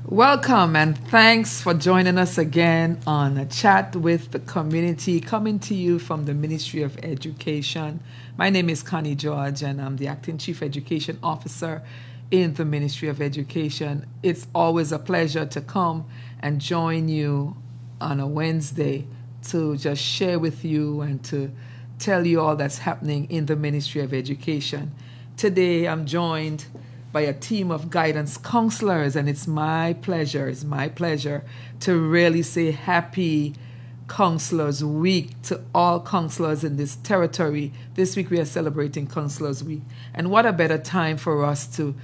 Welcome and thanks for joining us again on a chat with the community, coming to you from the Ministry of Education. My name is Connie George and I'm the Acting Chief Education Officer in the Ministry of Education. It's always a pleasure to come and join you on a Wednesday to just share with you and to tell you all that's happening in the Ministry of Education. Today I'm joined by a team of guidance counselors, and it's my pleasure to really say happy Counselors Week to all counselors in this territory. This week we are celebrating Counselors Week, and what a better time for us to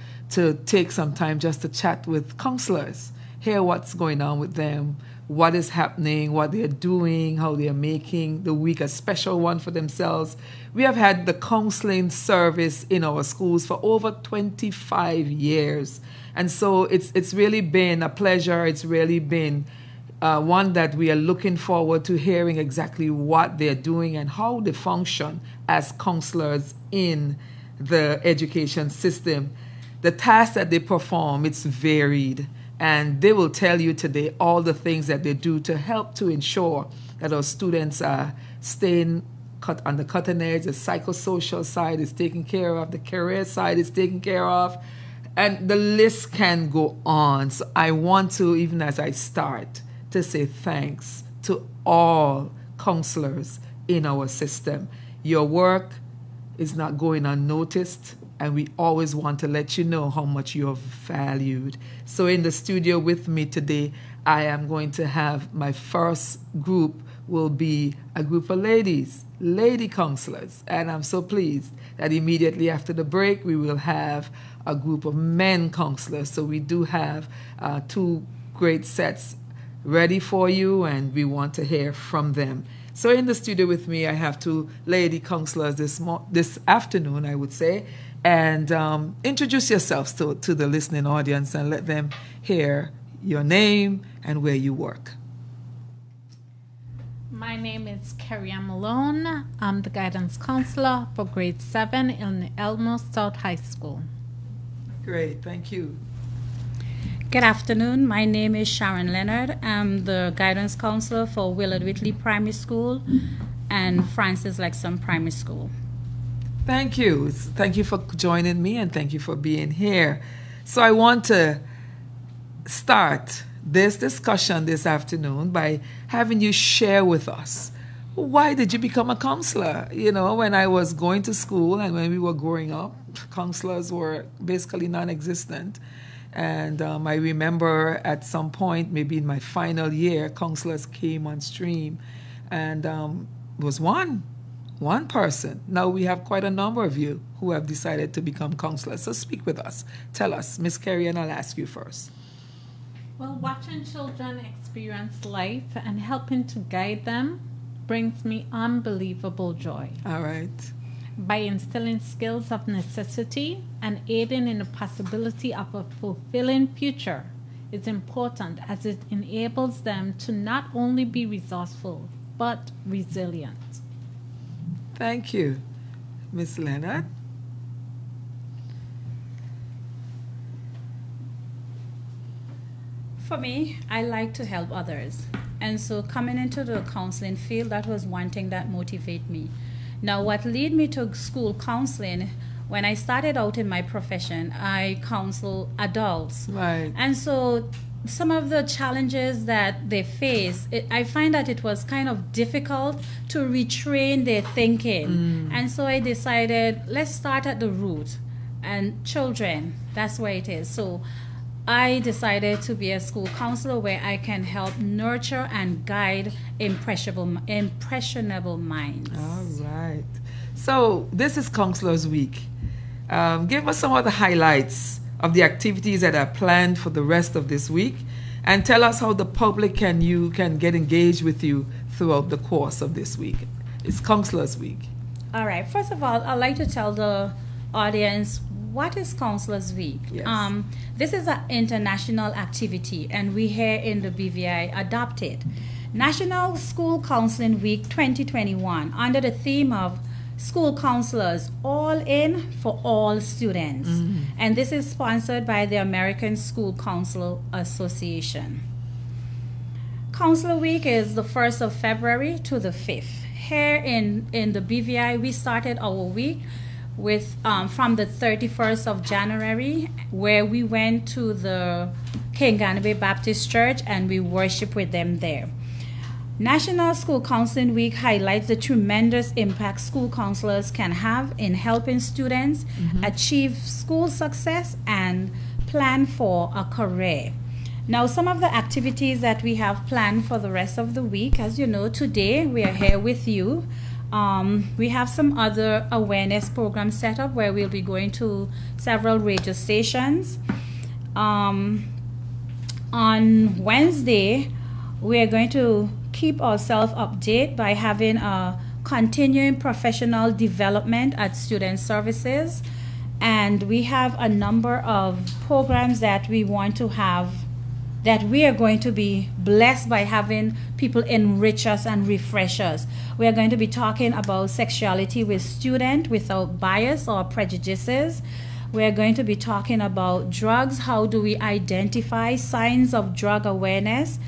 take some time just to chat with counselors, hear what's going on with them, what is happening, what they're doing, how they're making the week a special one for themselves. We have had the counseling service in our schools for over 25 years. And so it's really been a pleasure. It's really been one that we are looking forward to hearing exactly what they're doing and how they function as counselors in the education system. The tasks that they perform, it's varied. And they will tell you today all the things that they do to help to ensure that our students are staying on the cutting edge. The psychosocial side is taken care of. The career side is taken care of. And the list can go on. So I want to, even as I start, to say thanks to all counselors in our system. Your work is not going unnoticed. And we always want to let you know how much you're valued. So in the studio with me today, I am going to have my first group will be a group of lady counselors. And I'm so pleased that immediately after the break, we will have a group of men counselors. So we do have two great sets ready for you, and we want to hear from them. So in the studio with me, I have two lady counselors this afternoon, I would say. And introduce yourselves to the listening audience and let them hear your name and where you work. My name is Carrie Malone. I'm the guidance counselor for grade 7 in Elmo South High School. Great, thank you. Good afternoon. My name is Sharon Leonard. I'm the guidance counselor for Willard Whitley Primary School and Francis Lexham Primary School. Thank you. Thank you for joining me and thank you for being here. So I want to start this discussion this afternoon by having you share with us, why did you become a counselor? You know, when I was going to school and when we were growing up, counselors were basically non-existent. And I remember at some point, maybe in my final year, counselors came on stream and was one person. Now we have quite a number of you who have decided to become counselors. So speak with us. Tell us, Miss Carrie, and I'll ask you first. Well, watching children experience life and helping to guide them brings me unbelievable joy. All right. By instilling skills of necessity and aiding in the possibility of a fulfilling future is important as it enables them to not only be resourceful, but resilient. Thank you. Miss Leonard? For me, I like to help others. And so coming into the counseling field, that was one thing that motivated me. Now, what led me to school counseling, when I started out in my profession, I counsel adults. Right. And so some of the challenges that they face, I find that it was kind of difficult to retrain their thinking. And so I decided, let's start at the root. And children, that's where it is. So I decided to be a school counselor where I can help nurture and guide impressionable minds. All right. So this is Counselors Week. Give us some of the highlights of the activities that are planned for the rest of this week, and tell us how the public can get engaged with you throughout the course of this week. It's Counselors Week. All right. First of all, I'd like to tell the audience, what is Counselors Week? Yes. This is an international activity, and we here in the BVI adopt it. National School Counseling Week 2021 under the theme of School Counselors, all in for all students. And this is sponsored by the American School Counselor Association. Counselor Week is the 1st of February to the 5th. Here in the BVI, we started our week with from the 31st of January, where we went to the Kinganabay Baptist Church and we worship with them there. National School Counseling Week highlights the tremendous impact school counselors can have in helping students achieve school success and plan for a career. Now, some of the activities that we have planned for the rest of the week, as you know, today we are here with you. We have some other awareness programs set up where we'll be going to several radio stations. On Wednesday, we are going to keep ourselves updated by having a continuing professional development at Student Services. And we have a number of programs that we want to have, that we are going to be blessed by having people enrich us and refresh us. We are going to be talking about sexuality with students without bias or prejudices. We are going to be talking about drugs. How do we identify signs of drug awareness?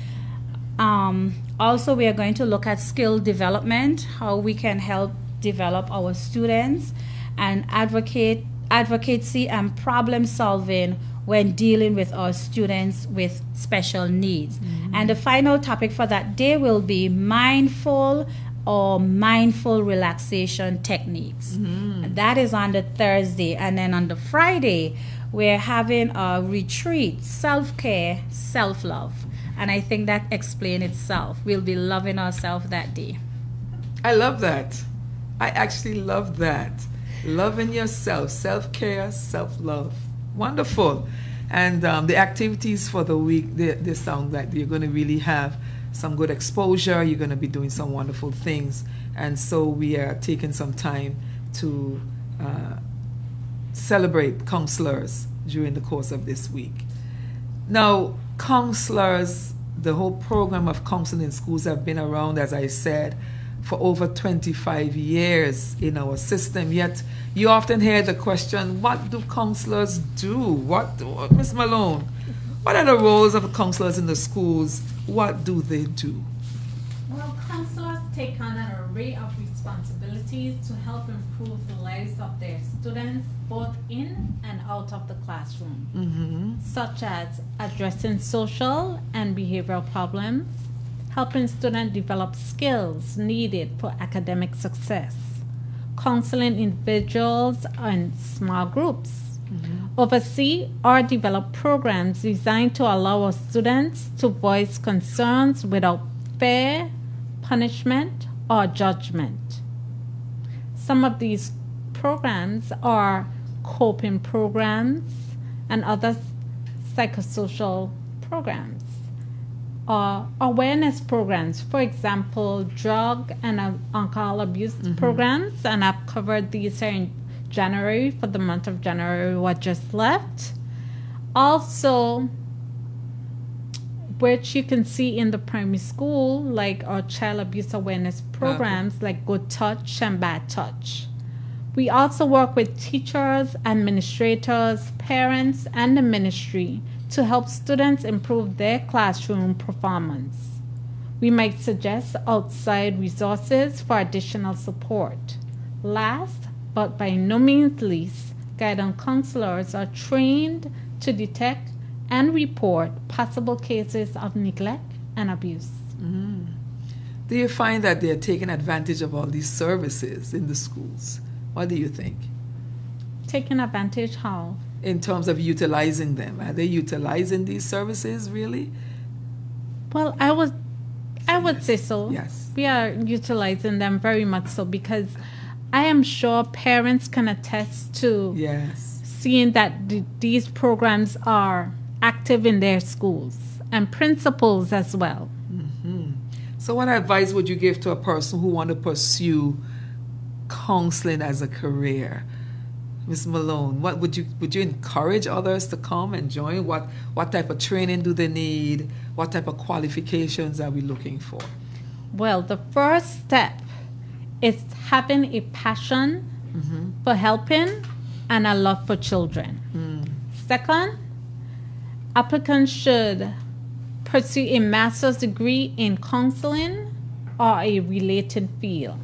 Also, we are going to look at skill development, how we can help develop our students, and advocacy and problem solving when dealing with our students with special needs. And the final topic for that day will be mindful relaxation techniques. That is on the Thursday. And then on the Friday, we're having a retreat, self-care, self-love. And I think that explains itself. We'll be loving ourselves that day. I love that. I actually love that. Loving yourself, self-care, self-love. Wonderful. And the activities for the week, they sound like you're going to really have some good exposure. You're going to be doing some wonderful things. And so we are taking some time to celebrate counselors during the course of this week. Now, counselors, the whole program of counseling in schools have been around, as I said, for over 25 years in our system. Yet you often hear the question, what do counselors do? Ms. Malone, what are the roles of counselors in the schools? What do they do? Well, counselors take on an array of responsibilities to help improve the lives of their students, both in and out of the classroom, such as addressing social and behavioral problems, helping students develop skills needed for academic success, counseling individuals and small groups, oversee or develop programs designed to allow our students to voice concerns without fear, punishment, or judgment. Some of these programs are coping programs and other psychosocial programs, or awareness programs, for example, drug and alcohol abuse programs, and I've covered these here in January, for the month of January what just left. Also, which you can see in the primary school, like our child abuse awareness programs, like Good Touch and Bad Touch. We also work with teachers, administrators, parents, and the ministry to help students improve their classroom performance. We might suggest outside resources for additional support. Last, but by no means least, guidance counselors are trained to detect and report possible cases of neglect and abuse. Do you find that they're taking advantage of all these services in the schools? What do you think? Taking advantage how? In terms of utilizing them. Are they utilizing these services really? Well, I would say so. Yes. We are utilizing them very much so, because I am sure parents can attest to seeing that these programs are active in their schools, and principals as well. So what advice would you give to a person who want to pursue counseling as a career? Ms. Malone, what would you encourage others to come and join? What type of training do they need? What type of qualifications are we looking for? Well, the first step is having a passion for helping and a love for children. Second, applicants should pursue a master's degree in counseling or a related field.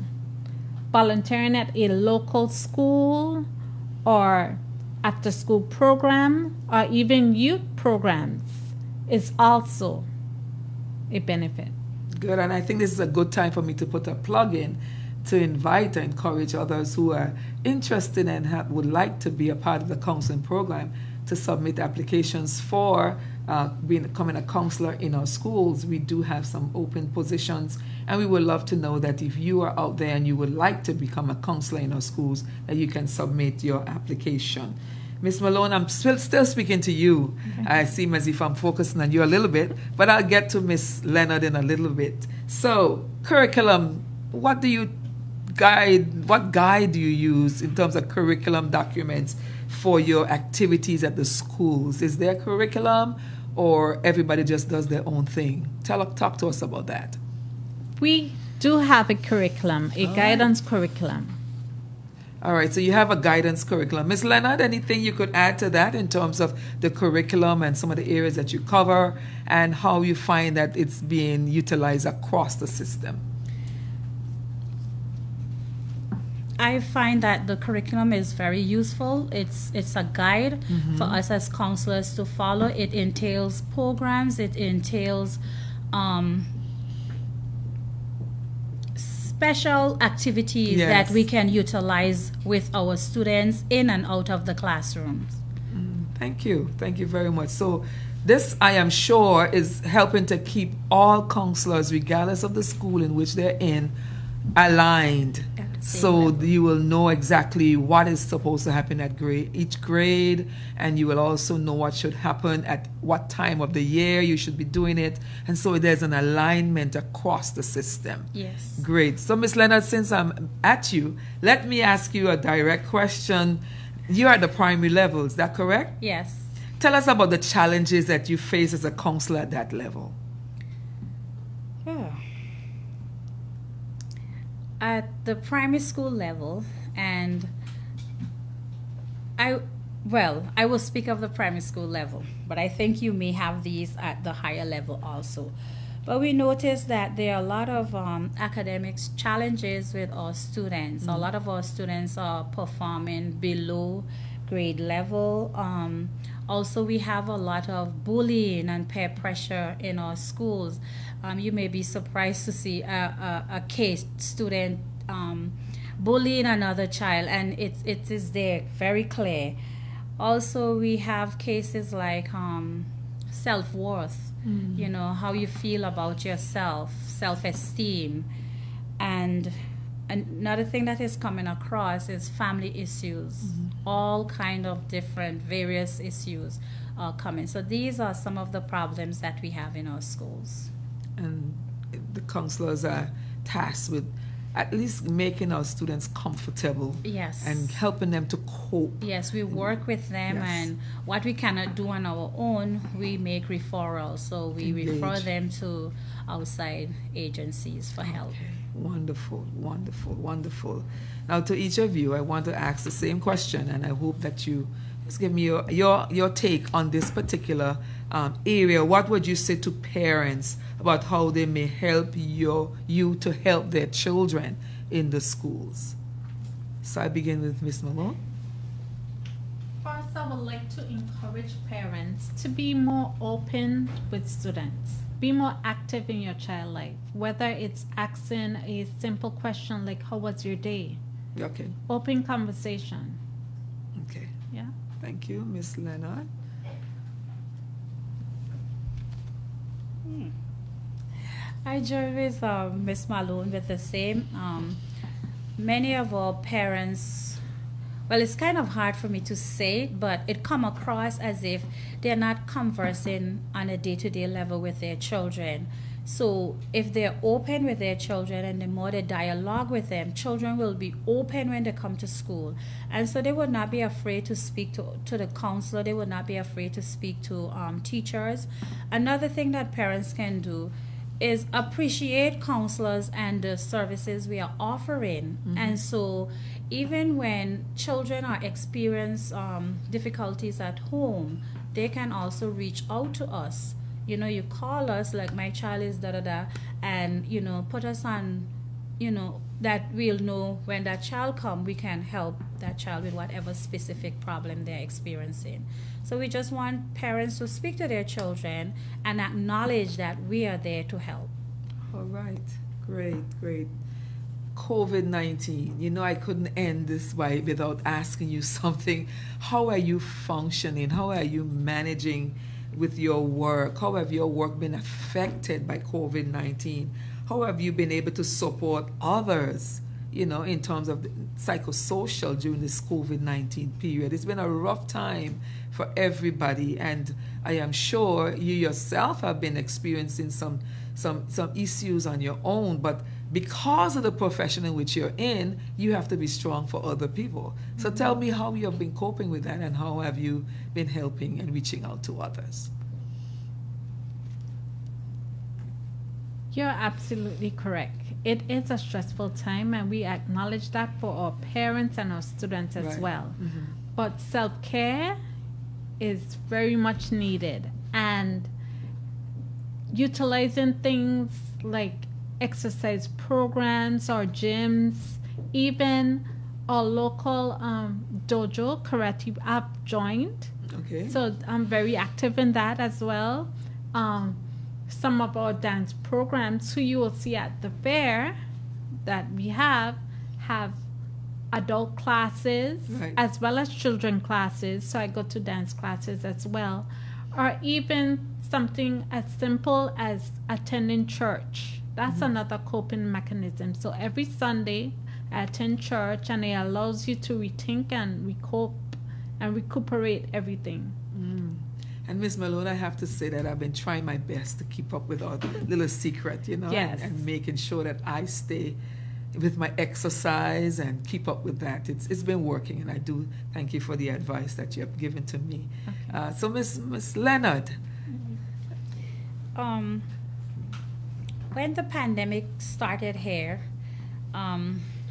Volunteering at a local school or after-school program or even youth programs is also a benefit. Good, and I think this is a good time for me to put a plug in to invite and encourage others who are interested and would like to be a part of the counseling program to submit applications for becoming a counselor in our schools. We do have some open positions, and we would love to know that if you are out there and you would like to become a counselor in our schools, that you can submit your application. Ms. Malone, I'm still speaking to you. Okay. I seem as if I'm focusing on you a little bit, but I'll get to Ms. Leonard in a little bit. So, curriculum, what guide do you use in terms of curriculum documents for your activities at the schools? Is there a curriculum, or everybody just does their own thing? Talk to us about that. We do have a curriculum, a guidance curriculum. All right, so you have a guidance curriculum. Ms. Leonard, anything you could add to that in terms of the curriculum and some of the areas that you cover and how you find that it's being utilized across the system? I find that the curriculum is very useful. It's a guide for us as counselors to follow. It entails programs. It entails special activities that we can utilize with our students in and out of the classrooms. Thank you. Thank you very much. So this, I am sure, is helping to keep all counselors, regardless of the school in which they're in, aligned. So you will know exactly what is supposed to happen at each grade, and you will also know what should happen at what time of the year you should be doing it. And so there's an alignment across the system. Yes. Great. So Ms. Leonard, since I'm at you, let me ask you a direct question. You're at the primary level, is that correct? Yes. Tell us about the challenges that you face as a counselor at that level. At the primary school level, and I will speak of the primary school level, but I think you may have these at the higher level also. But we noticed that there are a lot of academics challenges with our students. A lot of our students are performing below grade level. Also, we have a lot of bullying and peer pressure in our schools. You may be surprised to see a case student bullying another child, and it is there very clear. Also, we have cases like self-worth, you know, how you feel about yourself, self-esteem. And another thing that is coming across is family issues. All kind of different various issues are coming. So these are some of the problems that we have in our schools. And the counselors are tasked with at least making our students comfortable. Yes. And helping them to cope. Yes, we work with them, and what we cannot do on our own, we make referrals. So we refer them to outside agencies for help. Wonderful, wonderful, wonderful. Now, to each of you, I want to ask the same question, and I hope that you just give me your take on this particular area. What would you say to parents about how they may help you to help their children in the schools? So I begin with Ms. Malone. First, I would like to encourage parents to be more open with students. Be more active in your child life, whether it's asking a simple question like, how was your day? Okay. Open conversation. Okay. Yeah. Thank you, Ms. Leonard. I join with Ms. Malone with the same. Many of our parents, well, it's kind of hard for me to say, but it come across as if they're not conversing on a day-to-day level with their children. So if they're open with their children and the more they dialogue with them, children will be open when they come to school. And so they would not be afraid to speak to the counselor. They would not be afraid to speak to teachers. Another thing that parents can do is appreciate counselors and the services we are offering. And so even when children are experience difficulties at home, they can also reach out to us. You know, you call us like my child is da da da, and you know, put us on, you know, that we'll know when that child come, we can help that child with whatever specific problem they're experiencing. So we just want parents to speak to their children and acknowledge that we are there to help. All right. Great. COVID-19. You know, I couldn't end this way without asking you something. How are you functioning? How are you managing with your work? How have your work been affected by COVID-19? How have you been able to support others, you know, in terms of the psychosocial during this COVID-19 period? It's been a rough time for everybody, and I am sure you yourself have been experiencing some issues on your own, but because of the profession in which you're in, you have to be strong for other people. So tell me how you have been coping with that, and how have you been helping and reaching out to others? You're absolutely correct. It is a stressful time, and we acknowledge that for our parents and our students as well. But self-care is very much needed, and utilizing things like exercise programs or gyms, even our local dojo karate I've joined. Okay. So I'm very active in that as well. Some of our dance programs, who you will see at the fair that we have adult classes as well as children classes. So I go to dance classes as well. Or even something as simple as attending church. That's another coping mechanism. So every Sunday I attend church, and it allows you to rethink and recope and recuperate everything. And Ms. Malone, I have to say that I've been trying my best to keep up with our little secret, you know, Yes. and making sure that I stay with my exercise and keep up with that. It's been working, and I do thank you for the advice that you have given to me. Okay. So Miss Leonard. When the pandemic started here,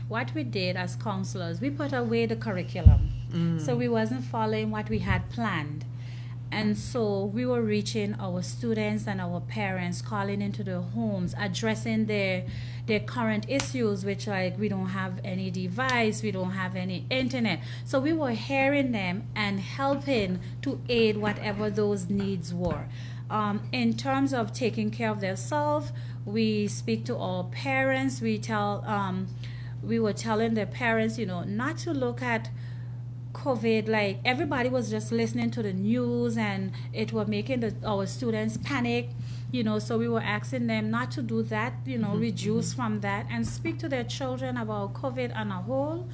what we did as counselors, we put away the curriculum. So we wasn't following what we had planned. And so we were reaching our students and our parents, calling into their homes, addressing their current issues, which like we don't have any device, we don't have any internet. So we were hearing them and helping to aid whatever those needs were. In terms of taking care of themselves, we speak to our parents. We were telling their parents, you know, not to look at COVID, like everybody was just listening to the news, and it was making our students panic, you know. So we were asking them not to do that, you know, reduce from that, and speak to their children about COVID on a whole,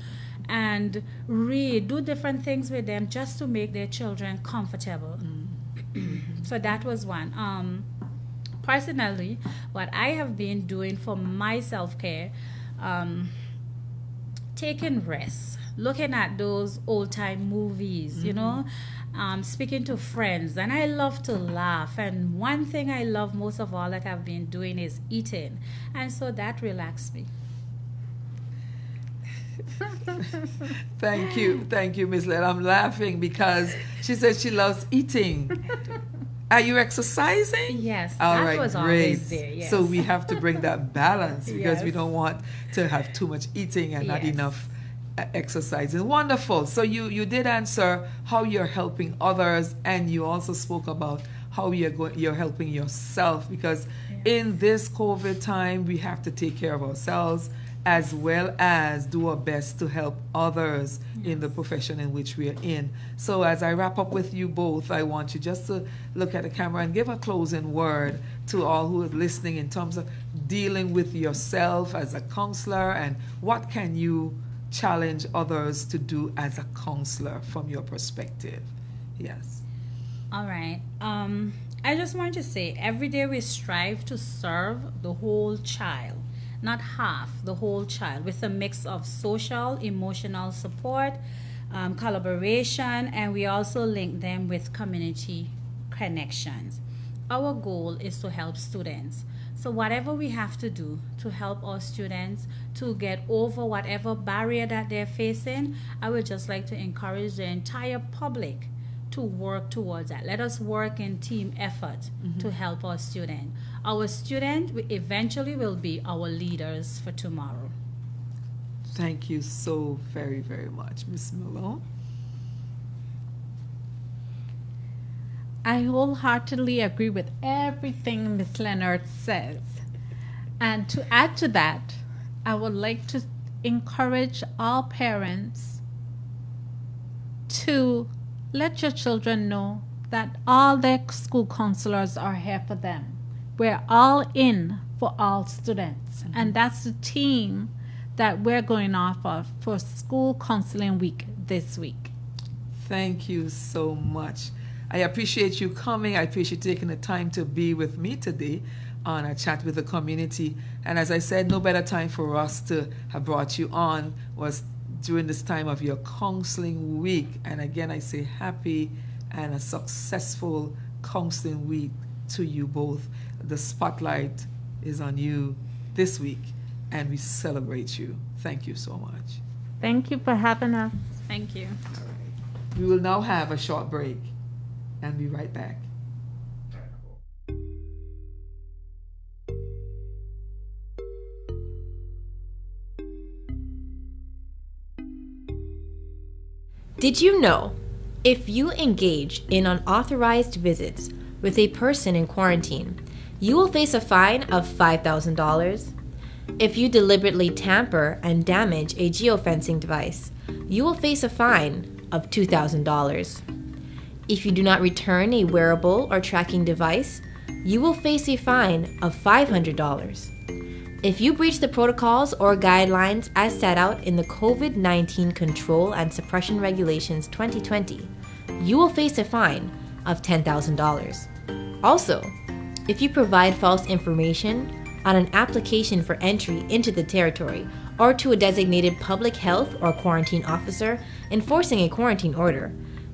and do different things with them just to make their children comfortable. So that was one. Personally, what I have been doing for my self-care, taking rest, looking at those old-time movies, you know, speaking to friends. And I love to laugh. And one thing I love most of all that I've been doing is eating. And so that relaxed me. Thank you, Miss Leonard. I'm laughing because she says she loves eating. Are you exercising? Yes, All that right, was great. always there, yes. So we have to bring that balance because we Yes. don't want to have too much eating and not Yes. enough exercising. Wonderful. So you did answer how you're helping others, and you also spoke about how you're helping yourself, because in this COVID time we have to take care of ourselves as well as do our best to help others in the profession in which we are in. So as I wrap up with you both, I want you just to look at the camera and give a closing word to all who are listening in terms of dealing with yourself as a counselor, and what can you challenge others to do as a counselor from your perspective. Yes. All right. I just want to say, every day we strive to serve the whole child, not half, the whole child, with a mix of social, emotional support, collaboration, and we also link them with community connections. Our goal is to help students. So whatever we have to do to help our students to get over whatever barrier that they're facing, I would just like to encourage the entire public to work towards that. Let us work in team effort to help our student. Our student eventually will be our leaders for tomorrow. Thank you so very, very much, Ms. Malone. I wholeheartedly agree with everything Ms. Leonard says. And to add to that, I would like to encourage all parents to let your children know that all their school counselors are here for them. We're all in for all students. And that's the team that we're going off of for School Counseling Week this week. Thank you so much. I appreciate you coming. I appreciate you taking the time to be with me today on a chat with the community. And as I said, no better time for us to have brought you on was during this time of your counseling week. And again, I say happy and a successful counseling week to you both. The spotlight is on you this week, and we celebrate you. Thank you so much. Thank you for having us. Thank you. All right. We will now have a short break and be right back. Did you know if you engage in unauthorized visits with a person in quarantine, you will face a fine of $5,000? If you deliberately tamper and damage a geofencing device, you will face a fine of $2,000. If you do not return a wearable or tracking device, you will face a fine of $500. If you breach the protocols or guidelines as set out in the COVID-19 Control and Suppression Regulations 2020, you will face a fine of $10,000. Also, if you provide false information on an application for entry into the territory or to a designated public health or quarantine officer enforcing a quarantine order,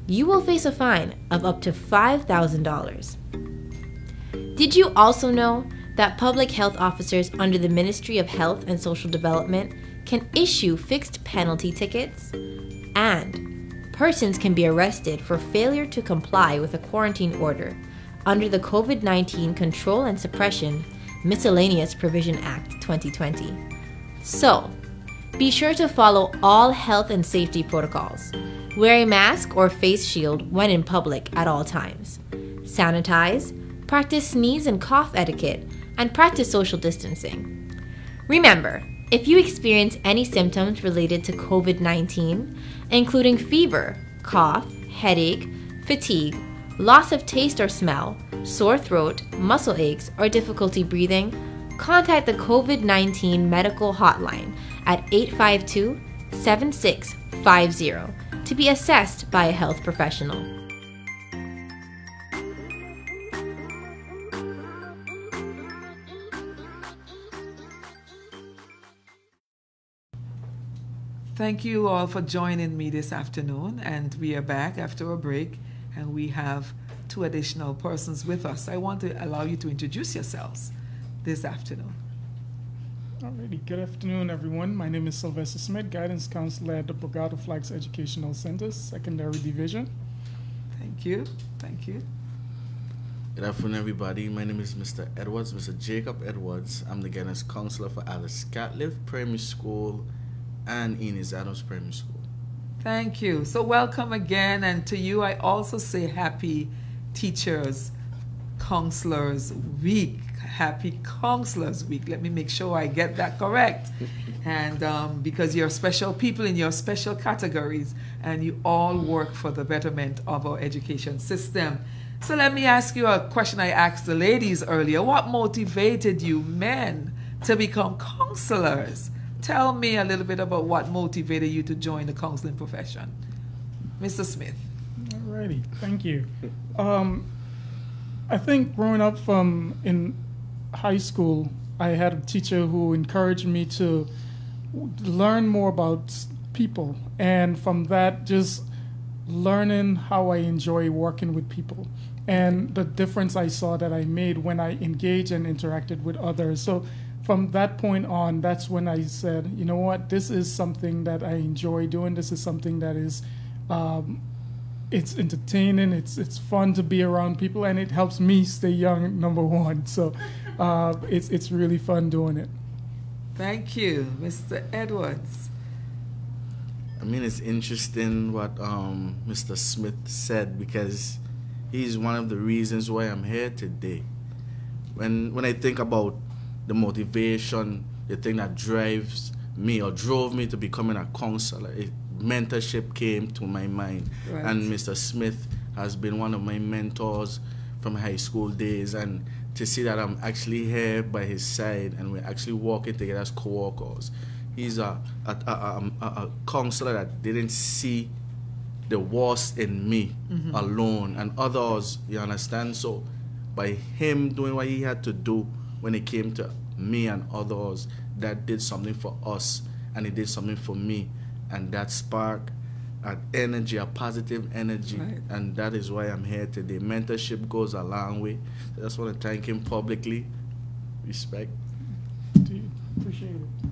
you will face a fine of up to $5,000. Did you also know that public health officers under the Ministry of Health and Social Development can issue fixed penalty tickets? And persons can be arrested for failure to comply with a quarantine order under the COVID-19 Control and Suppression Miscellaneous Provision Act 2020. So, be sure to follow all health and safety protocols. Wear a mask or face shield when in public at all times. Sanitize, practice sneeze and cough etiquette, and practice social distancing. Remember, if you experience any symptoms related to COVID-19, including fever, cough, headache, fatigue, loss of taste or smell, sore throat, muscle aches, or difficulty breathing, contact the COVID-19 medical hotline at 852-7650 to be assessed by a health professional. Thank you all for joining me this afternoon, and we are back after a break, and we have two additional persons with us. I want to allow you to introduce yourselves this afternoon. Alrighty, good afternoon, everyone. My name is Sylvester Smith, Guidance Counselor at the Bogota Flags Educational Center, Secondary Division. Thank you. Thank you. Good afternoon, everybody. My name is Mr. Edwards, Mr. Jacob Edwards. I'm the Guidance Counselor for Alice Catliff Primary School and Enos Adams Primary School. Thank you. So welcome again, and to you I also say happy Teachers Counselors Week. Happy Counselors Week. Let me make sure I get that correct. And because you're special people in your special categories, and you all work for the betterment of our education system. So let me ask you a question I asked the ladies earlier. What motivated you men to become counselors? Tell me a little bit about what motivated you to join the counseling profession. Mr. Smith. Alrighty, thank you. I think growing up in high school, I had a teacher who encouraged me to learn more about people, and from that, just learning how I enjoy working with people. and the difference I saw that I made when I engaged and interacted with others. So from that point on, that's when I said, you know what, this is something that I enjoy doing. This is something that is, it's entertaining. It's fun to be around people, and it helps me stay young. Number one, so it's really fun doing it. Thank you, Mr. Edwards. I mean, it's interesting what Mr. Smith said, because he's one of the reasons why I'm here today. When I think about the motivation, the thing that drives me or drove me to becoming a counselor, mentorship came to my mind. Right. And Mr. Smith has been one of my mentors from high school days, and to see that I'm actually here by his side and we're actually working together as co-workers. He's a counselor that didn't see the worst in me alone and others, you understand? So by him doing what he had to do when it came to me and others, that did something for us, and it did something for me, and that sparked an energy, a positive energy, Right. and that is why I'm here today. Mentorship goes a long way. I just want to thank him publicly. Respect. Dude, appreciate it.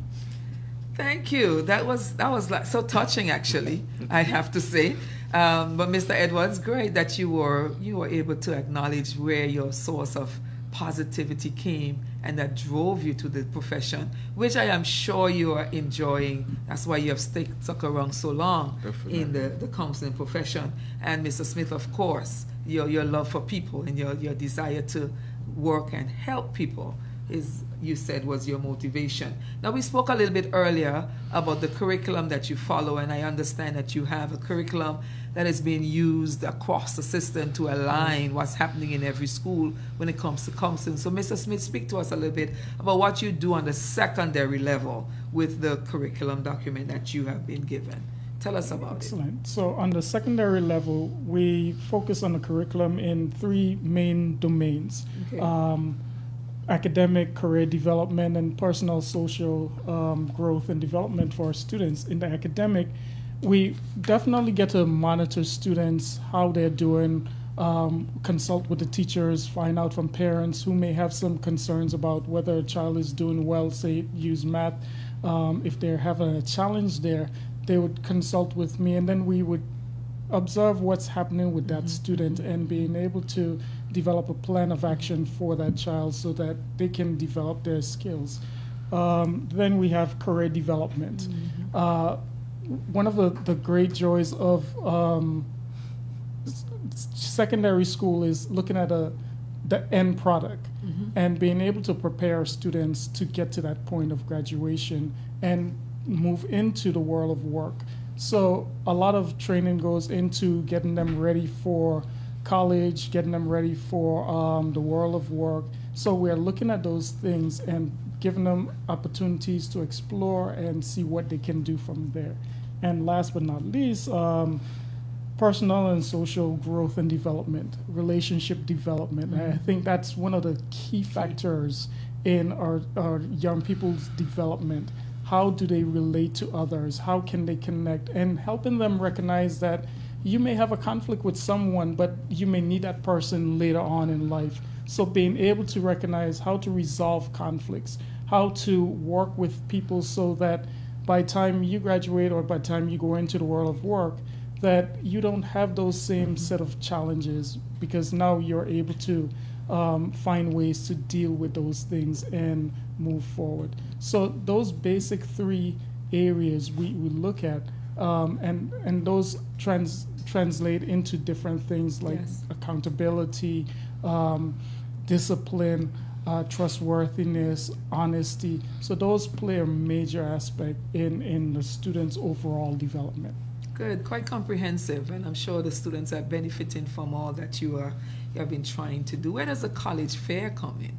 Thank you. That was like so touching, actually. I have to say. But Mr. Edwards, great that you were able to acknowledge where your source of positivity came and that drove you to the profession, which I am sure you are enjoying. That's why you have stuck around so long in the counseling profession. And Mr. Smith, of course, your love for people and your desire to work and help people is, you said, was your motivation. Now, we spoke a little bit earlier about the curriculum that you follow, and I understand that you have a curriculum that is being used across the system to align what's happening in every school when it comes to counseling. So, Mr. Smith, speak to us a little bit about what you do on the secondary level with the curriculum document that you have been given. Tell us about Excellent. So on the secondary level, we focus on the curriculum in 3 main domains. Okay. Academic, career development, and personal social growth and development for our students. In the academic, we definitely get to monitor students, how they're doing, consult with the teachers, find out from parents who may have some concerns about whether a child is doing well, say, use math. If they're having a challenge there, they would consult with me, and then we would observe what's happening with that student and being able to develop a plan of action for that child so that they can develop their skills. Then we have career development. One of the great joys of secondary school is looking at the end product and being able to prepare students to get to that point of graduation and move into the world of work. So a lot of training goes into getting them ready for college, getting them ready for the world of work. So we're looking at those things and giving them opportunities to explore and see what they can do from there. And last but not least, personal and social growth and development, relationship development. I think that's one of the key factors in our young people's development. How do they relate to others? How can they connect? And helping them recognize that you may have a conflict with someone, but you may need that person later on in life. So being able to recognize how to resolve conflicts, how to work with people so that by the time you graduate or by the time you go into the world of work, that you don't have those same set of challenges, because now you're able to find ways to deal with those things and move forward. So those basic 3 areas we look at, and those translate into different things like Yes. accountability, discipline, trustworthiness, honesty. So those play a major aspect in the student's overall development. Good, quite comprehensive, and I'm sure the students are benefiting from all that you have been trying to do. Where does the college fair come in?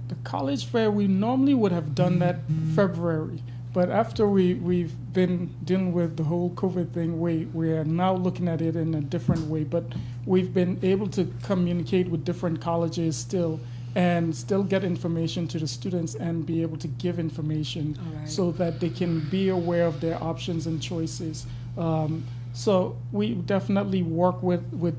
The college fair, we normally would have done that February, but after we've been dealing with the whole COVID thing, we are now looking at it in a different way. But we've been able to communicate with different colleges still, and still get information to the students and be able to give information All right. so that they can be aware of their options and choices. So we definitely work with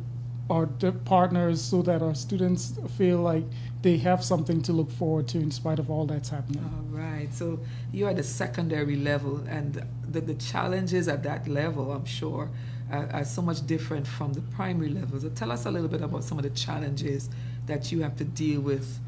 our partners so that our students feel like they have something to look forward to in spite of all that's happening. All right. So you're at the secondary level, and the challenges at that level, I'm sure, are so much different from the primary level. So tell us a little bit about some of the challenges that you have to deal with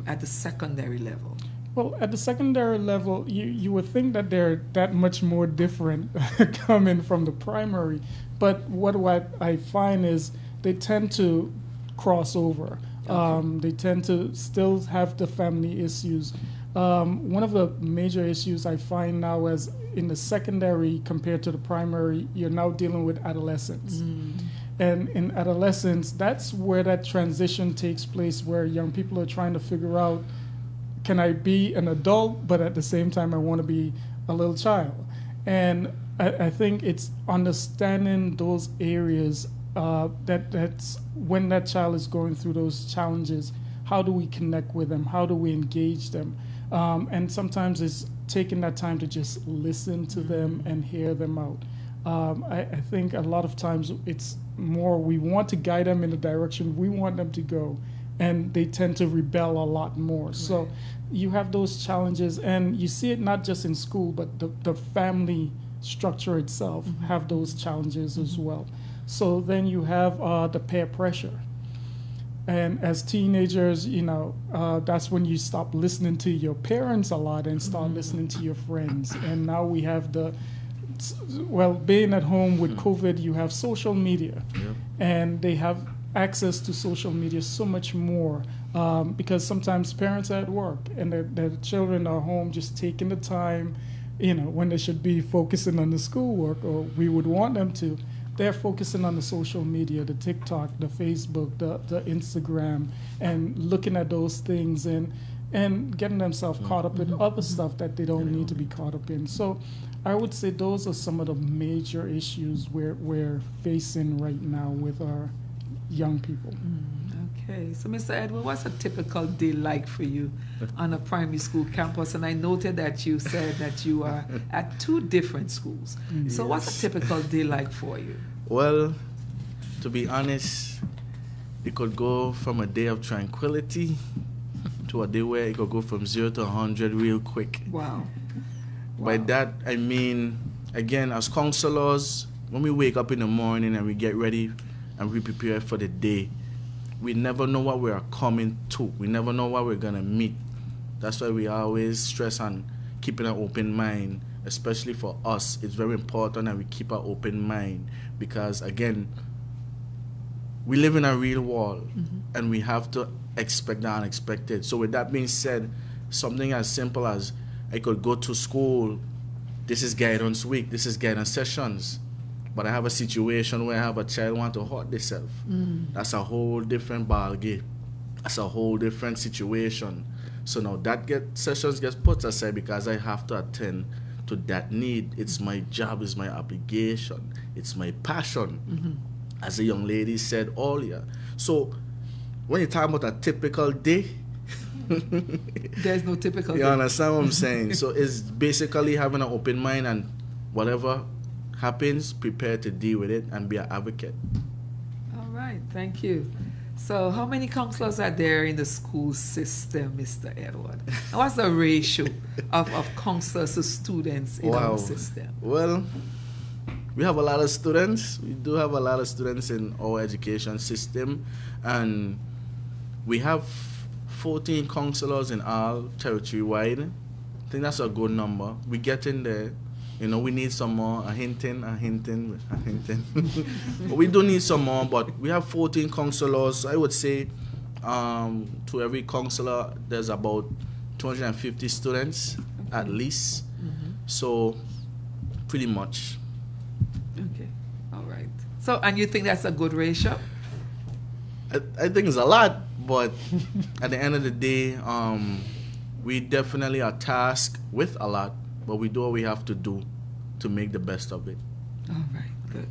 at the secondary level. Well, at the secondary level, you would think that they're that much more different coming from the primary, but what I find is they tend to cross over. Okay. They tend to still have the family issues. One of the major issues I find now is in the secondary compared to the primary, you're now dealing with adolescents. And in adolescence, that's where that transition takes place, where young people are trying to figure out, can I be an adult, but at the same time I want to be a little child? And I think it's understanding those areas that's when that child is going through those challenges. How do we connect with them? How do we engage them? And sometimes it's taking that time to just listen to them and hear them out. I think a lot of times it's more we want to guide them in the direction we want them to go, and they tend to rebel a lot more. Right. So you have those challenges, and you see it not just in school, but the family structure itself have those challenges as well. So then you have the peer pressure. And as teenagers, that's when you stop listening to your parents a lot and start listening to your friends. And now we have being at home with COVID, you have social media. Yep. And they have access to social media so much more because sometimes parents are at work and their children are home just taking the time, when they should be focusing on the schoolwork, or we would want them to. They're focusing on the social media, the TikTok, the Facebook, the Instagram, and looking at those things and getting themselves caught up in other stuff that they don't need to be caught up in. So I would say those are some of the major issues we're facing right now with our young people. Okay, so Mr. Edward, what's a typical day like for you on a primary school campus? And I noted that you said that you are at 2 different schools. So what's a typical day like for you? Well, to be honest, it could go from a day of tranquility to a day where it could go from 0 to 100 real quick. Wow. By that, I mean, again, as counselors, when we wake up in the morning and we get ready and we prepare for the day, we never know what we are coming to. We never know what we're going to meet. That's why we always stress on keeping an open mind, especially for us. It's very important that we keep an open mind because, again, we live in a real world and we have to expect the unexpected. So with that being said, something as simple as I could go to school, this is guidance week, this is guidance sessions, but I have a situation where I have a child want to hurt themselves. That's a whole different ball game. That's a whole different situation. So now that sessions gets put aside because I have to attend to that need. It's my job, it's my obligation, it's my passion, as the young lady said earlier. So when you talk about a typical day, there's no typical day. You understand what I'm saying? So it's basically having an open mind and whatever happens, prepare to deal with it and be an advocate. All right, thank you. So how many counselors are there in the school system, Mr. Edward? And what's the ratio of counselors to students in our system? Well, we have a lot of students. We do have a lot of students in our education system, and we have 14 counselors in all territory-wide. I think that's a good number. We get in there. We need some more, a hinting. But we do need some more, but we have 14 counselors. I would say to every counselor, there's about 250 students at least. So pretty much. Okay, all right. So, and you think that's a good ratio? I think it's a lot, but at the end of the day, we definitely are tasked with a lot, but we do what we have to do to make the best of it. All right, good.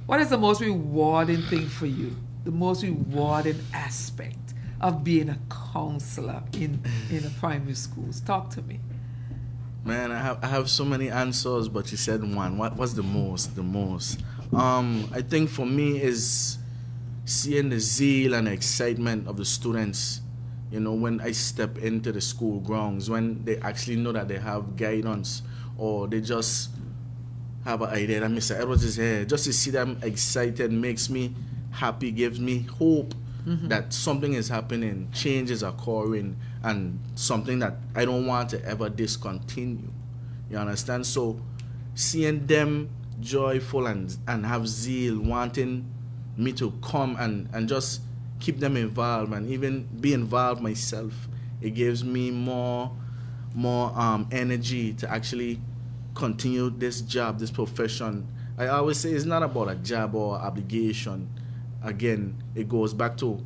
What is the most rewarding thing for you? The most rewarding aspect of being a counselor in the primary schools? Talk to me. Man, I have so many answers, but you said one. What's the most? I think for me is seeing the zeal and excitement of the students, you know, when I step into the school grounds, when they actually know that they have guidance, or they just have an idea that Mr. Edwards is here, just to see them excited makes me happy, gives me hope that something is happening, change is occurring, and something that I don't want to ever discontinue. You understand? So seeing them joyful and have zeal, wanting me to come and just keep them involved and even be involved myself, it gives me more energy to actually continue this job, this profession. I always say it's not about a job or obligation. Again, it goes back to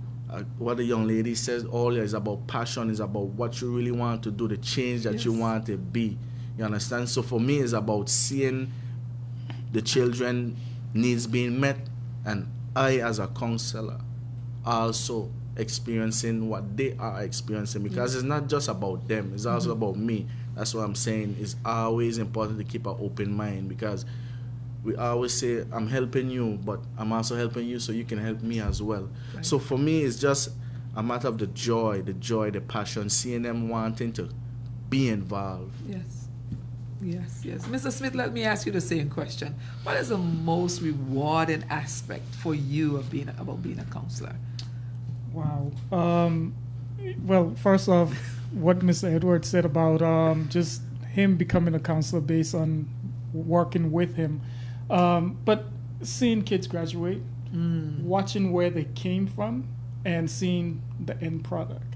what the young lady says earlier. Is about passion, is about what you really want to do, the change that you want to be. You understand? So for me, it's about seeing the children needs being met, and I as a counselor also experiencing what they are experiencing, because it's not just about them, it's also about me. That's what I'm saying. It's always important to keep an open mind, because we always say I'm helping you, but I'm also helping you so you can help me as well. Right. So for me, it's just a matter of the joy, the passion, seeing them wanting to be involved. Yes. Mr. Smith, let me ask you the same question. What is the most rewarding aspect for you of being a counselor? Wow. Well, first off, what Mr. Edwards said about just him becoming a counselor based on working with him. But seeing kids graduate, watching where they came from, and seeing the end product,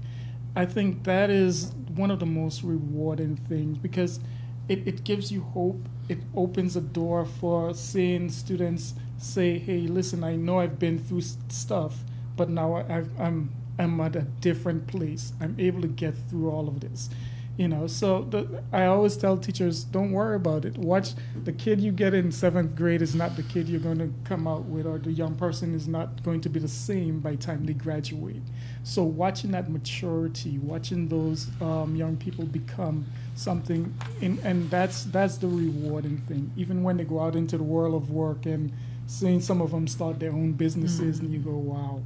I think that is one of the most rewarding things, because it gives you hope. It opens a door for seeing students say, hey, listen, I know I've been through stuff, but now I'm at a different place. I'm able to get through all of this. You know, so I always tell teachers, don't worry about it. Watch, the kid you get in 7th grade is not the kid you're going to come out with, or the young person is not going to be the same by the time they graduate. So watching that maturity, watching those young people become something, and that's the rewarding thing. Even when they go out into the world of work and seeing some of them start their own businesses, and you go, wow.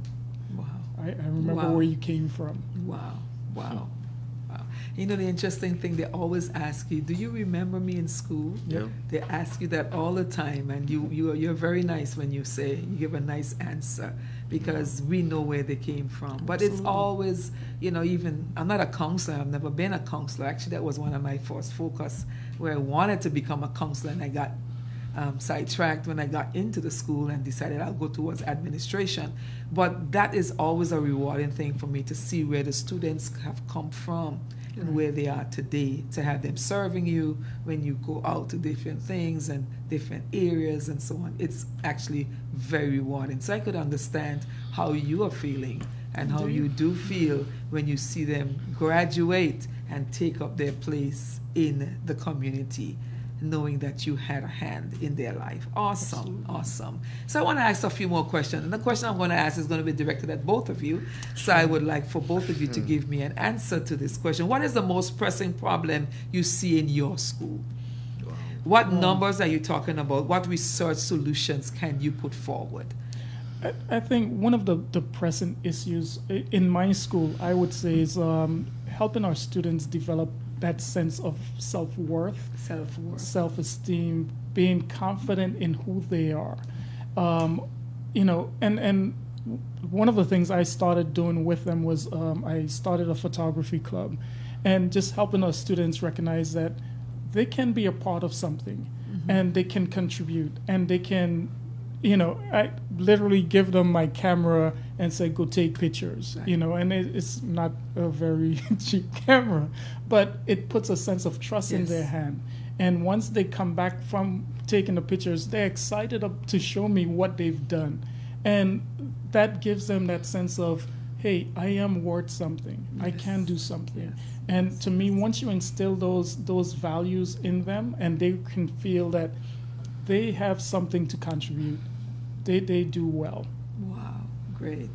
I remember where you came from. Wow. You know, the interesting thing, they always ask you, do you remember me in school? Yeah. They ask you that all the time, and you're very nice when you give a nice answer, because we know where they came from. But It's always, you know, even, I'm not a counselor, I've never been a counselor. Actually, that was one of my first focus, where I wanted to become a counselor, and I got sidetracked when I got into the school and decided I'll go towards administration. But that is always a rewarding thing for me, to see where the students have come from and where they are today, to have them serving you when you go out to different things and different areas and so on. It's actually very rewarding. So I could understand how you are feeling and how you do feel when you see them graduate and take up their place in the community, knowing that you had a hand in their life. Awesome. So I want to ask a few more questions. And the question I'm going to ask is going to be directed at both of you. So I would like for both of you to give me an answer to this question. What is the most pressing problem you see in your school? What numbers are you talking about? What research solutions can you put forward? I think one of the pressing issues in my school, I would say, is helping our students develop that sense of self-worth, self-esteem, being confident in who they are. You know, and one of the things I started doing with them was I started a photography club, and just helping our students recognize that they can be a part of something, and they can contribute, and they can, you know, I literally give them my camera and say, go take pictures, you know, and it's not a very cheap camera, but it puts a sense of trust in their hand. And once they come back from taking the pictures, they're excited to show me what they've done. And that gives them that sense of, hey, I am worth something. I can do something. And to me, once you instill those values in them, and they can feel that they have something to contribute, they do well. Wow, great.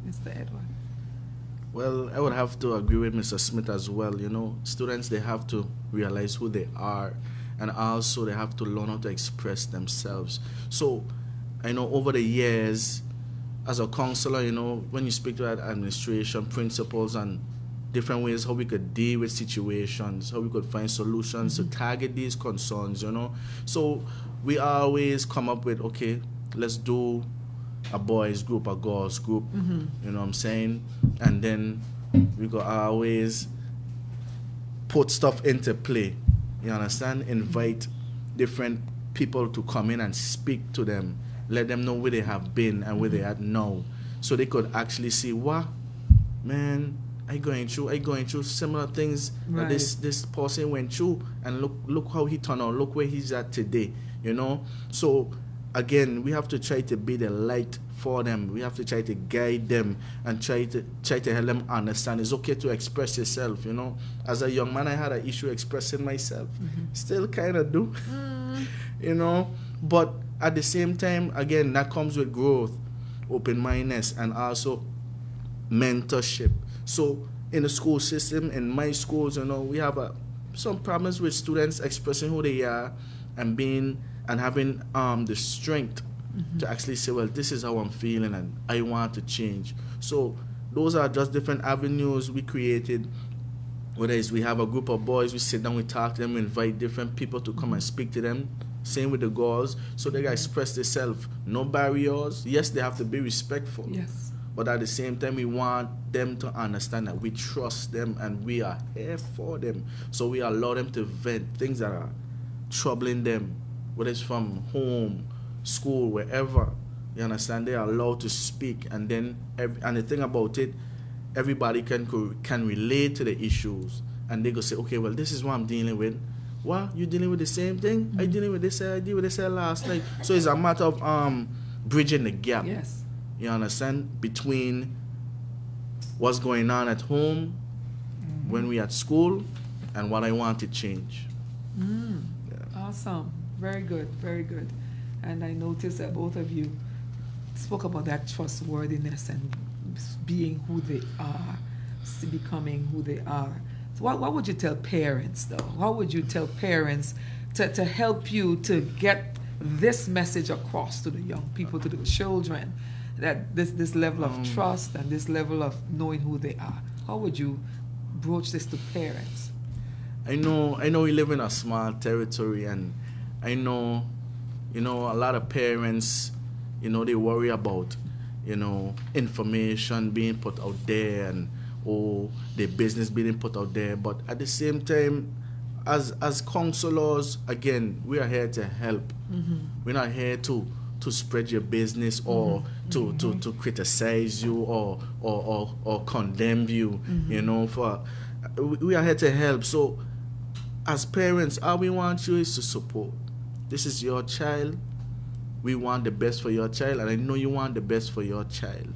Mr. Edward. Well, I would have to agree with Mr. Smith as well. You know, students, they have to realize who they are, and also they have to learn how to express themselves. So I know over the years, as a counselor, you know, when you speak to that administration, principals, and different ways how we could deal with situations, how we could find solutions to target these concerns, you know. So we always come up with, okay, let's do a boys group, a girls group, you know what I'm saying? And then we could always put stuff into play, you understand? Invite different people to come in and speak to them, let them know where they have been and where they are now, so they could actually see, what, man, I going through similar things that this person went through, and look how he turned out, look where he's at today, you know. So again, we have to try to be the light for them. We have to try to guide them and try to help them understand it's okay to express yourself, you know. As a young man, I had an issue expressing myself, still kind of do, you know. But at the same time, again, that comes with growth, open-mindedness, and also mentorship. So in the school system, in my schools, you know, we have some problems with students expressing who they are and having the strength to actually say, well, this is how I'm feeling and I want to change. So those are just different avenues we created. Whether it's we have a group of boys, we sit down, we talk to them, we invite different people to come and speak to them. Same with the girls, so they can express themselves. No barriers. Yes, they have to be respectful. Yes. But at the same time, we want them to understand that we trust them and we are here for them. So we allow them to vent things that are troubling them, whether it's from home, school, wherever. You understand? They are allowed to speak. And then, and the thing about it, everybody can relate to the issues. And they go say, okay, well, this is what I'm dealing with. What? You dealing with the same thing? I dealing with this, I deal with this last night. So it's a matter of bridging the gap. Yes. You understand? Between what's going on at home, when we at school, and what I want to change. Yeah. Awesome. Very good. Very good. And I noticed that both of you spoke about that trustworthiness and being who they are, becoming who they are. So what would you tell parents, though? What would you tell parents to help you to get this message across to the young people, to the children, that this level of trust and this level of knowing who they are? How would you broach this to parents? I know we live in a small territory, and I know, a lot of parents, they worry about, information being put out there and their business being put out there. But at the same time, as counselors, again, we are here to help. We're not here to spread your business or to criticize you or condemn you. We are here to help. So as parents, all we want you is to support. This is your child. We want the best for your child, and I know you want the best for your child.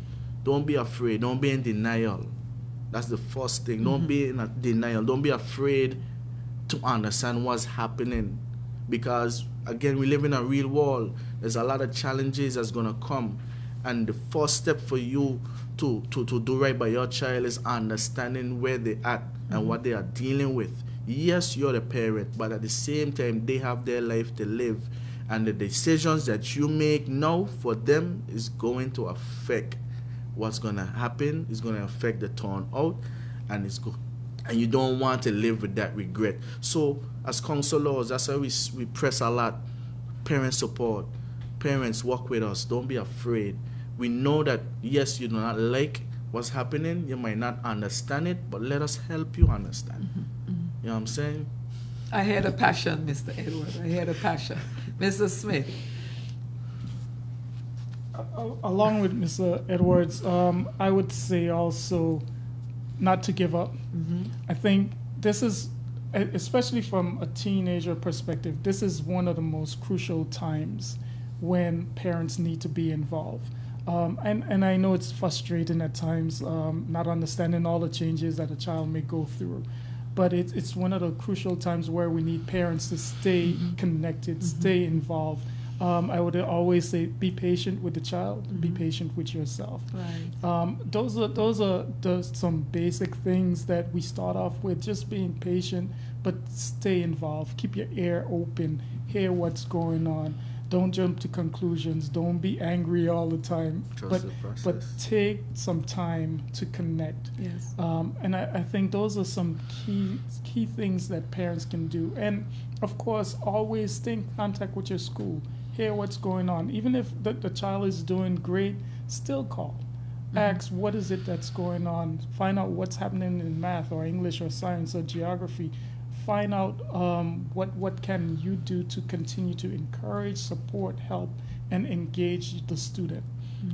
Don't be afraid. Don't be in denial. That's the first thing. Don't be in denial. Don't be afraid to understand what's happening, because again, we live in a real world. There's a lot of challenges that's gonna come, and the first step for you to do right by your child is understanding where they're at and what they are dealing with. Yes, you're the parent, but at the same time, they have their life to live, and the decisions that you make now for them is going to affect what's gonna happen. It's gonna affect the turnout, and and you don't want to live with that regret. So as counselors, that's why we press a lot. Parent support. Parents, work with us. Don't be afraid. We know that, yes, you do not like what's happening. You might not understand it, but let us help you understand. You know what I'm saying? I hear the passion, Mr. Edward. I hear the passion. Mr. Smith. Along with Mr. Edwards, I would say also not to give up. I think this is, especially from a teenager perspective, this is one of the most crucial times when parents need to be involved. And I know it's frustrating at times, not understanding all the changes that a child may go through. But it's one of the crucial times where we need parents to stay connected, stay involved. I would always say, be patient with the child, be patient with yourself. Right. Those are some basic things that we start off with, just being patient, but stay involved. Keep your ear open, hear what's going on. Don't jump to conclusions. Don't be angry all the time. Trust the But process. take some time to connect. Yes. And I think those are some key things that parents can do. And of course, always stay in contact with your school. Hear what's going on. Even if the child is doing great, still call. Ask what is it that's going on. Find out what's happening in math or English or science or geography. Find out what can you do to continue to encourage, support, help, and engage the student.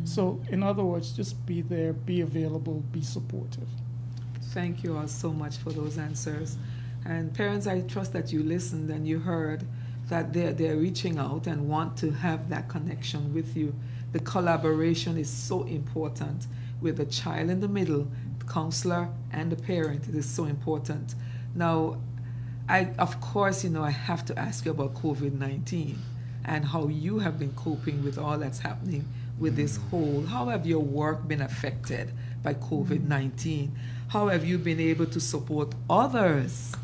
So in other words, just be there, be available, be supportive. Thank you all so much for those answers. And parents, I trust that you listened and you heard that they're reaching out and want to have that connection with you. The collaboration is so important with the child in the middle, the counselor, and the parent. It is so important. Now, of course, I have to ask you about COVID-19 and how you have been coping with all that's happening with this whole. How have your work been affected by COVID-19? How have you been able to support others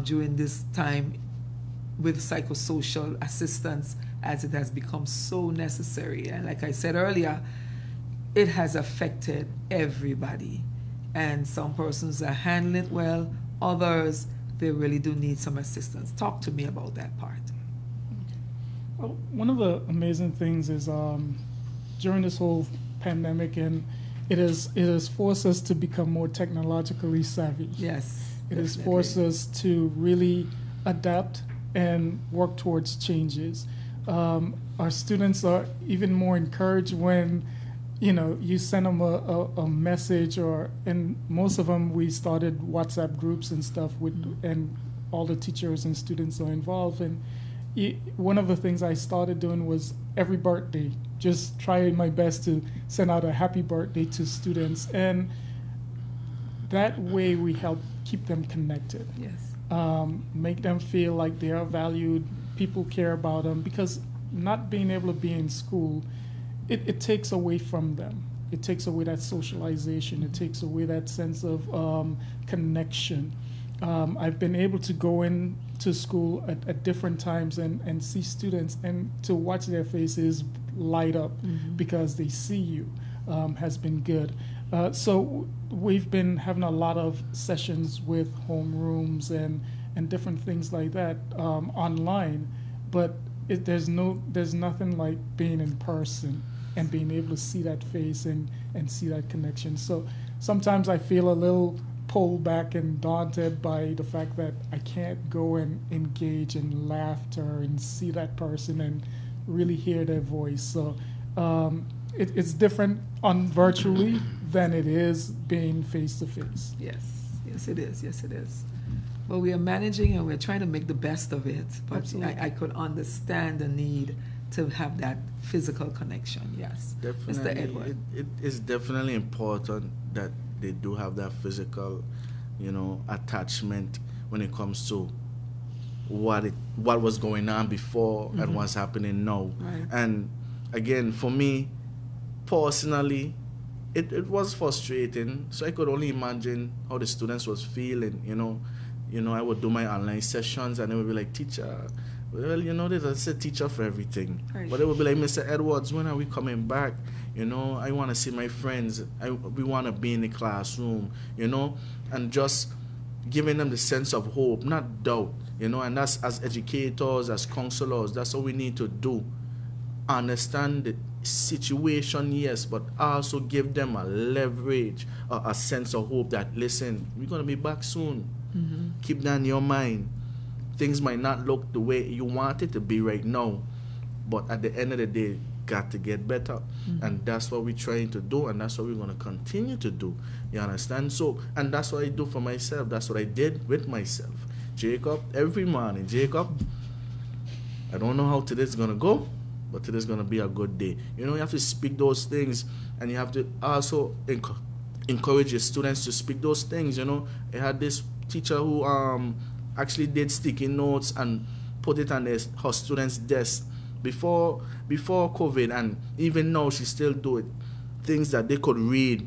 during this time with psychosocial assistance, as it has become so necessary? And like I said earlier, it has affected everybody. And some persons are handling it well, others, they really do need some assistance. Talk to me about that part. Well, one of the amazing things is during this whole pandemic, and it has forced us to become more technologically savvy. Yes. It has definitely. forced us to really adapt and work towards changes. Our students are even more encouraged when you send them a message, and most of them, we started WhatsApp groups and stuff and all the teachers and students are involved. And one of the things I started doing was every birthday, just trying my best to send out a happy birthday to students. And that way we help keep them connected. Yes. Make them feel like they are valued, people care about them, because not being able to be in school, it takes away from them. It takes away that socialization. It takes away that sense of connection. I've been able to go into school at different times and see students, and to watch their faces light up because they see you has been good. So we've been having a lot of sessions with homerooms and different things like that online, but there's nothing like being in person and being able to see that face and see that connection. So sometimes I feel a little pulled back and daunted by the fact that I can't go and engage in laughter and see that person and really hear their voice. So it's different on virtually than it is being face to face. Yes, it is. Yes, it is. But we are managing and we're trying to make the best of it. But I could understand the need to have that physical connection. Yes, Mr. Definitely, Edward. it is definitely important that they do have that physical, attachment when it comes to what was going on before and what's happening now. Right. And again, for me personally, it was frustrating. So I could only imagine how the students was feeling. I would do my online sessions and they would be like, teacher, well, there's a teacher for everything. Right. But it would be like, Mr. Edwards, when are we coming back? I want to see my friends. We want to be in the classroom, and just giving them the sense of hope, not doubt, and that's, as educators, as counselors, that's what we need to do. Understand the situation, yes, but also give them a leverage, a sense of hope that, listen, we're going to be back soon. Keep that in your mind. Things might not look the way you want it to be right now, but at the end of the day, got to get better. And that's what we're trying to do, and that's what we're going to continue to do. You understand? So, and that's what I do for myself. That's what I did with myself. Jacob, every morning, Jacob, I don't know how today's going to go, but today's going to be a good day. You have to speak those things, and you have to also encourage your students to speak those things. I had this teacher who actually did sticky notes and put it on her students' desk before COVID, and even now she still do it. Things that they could read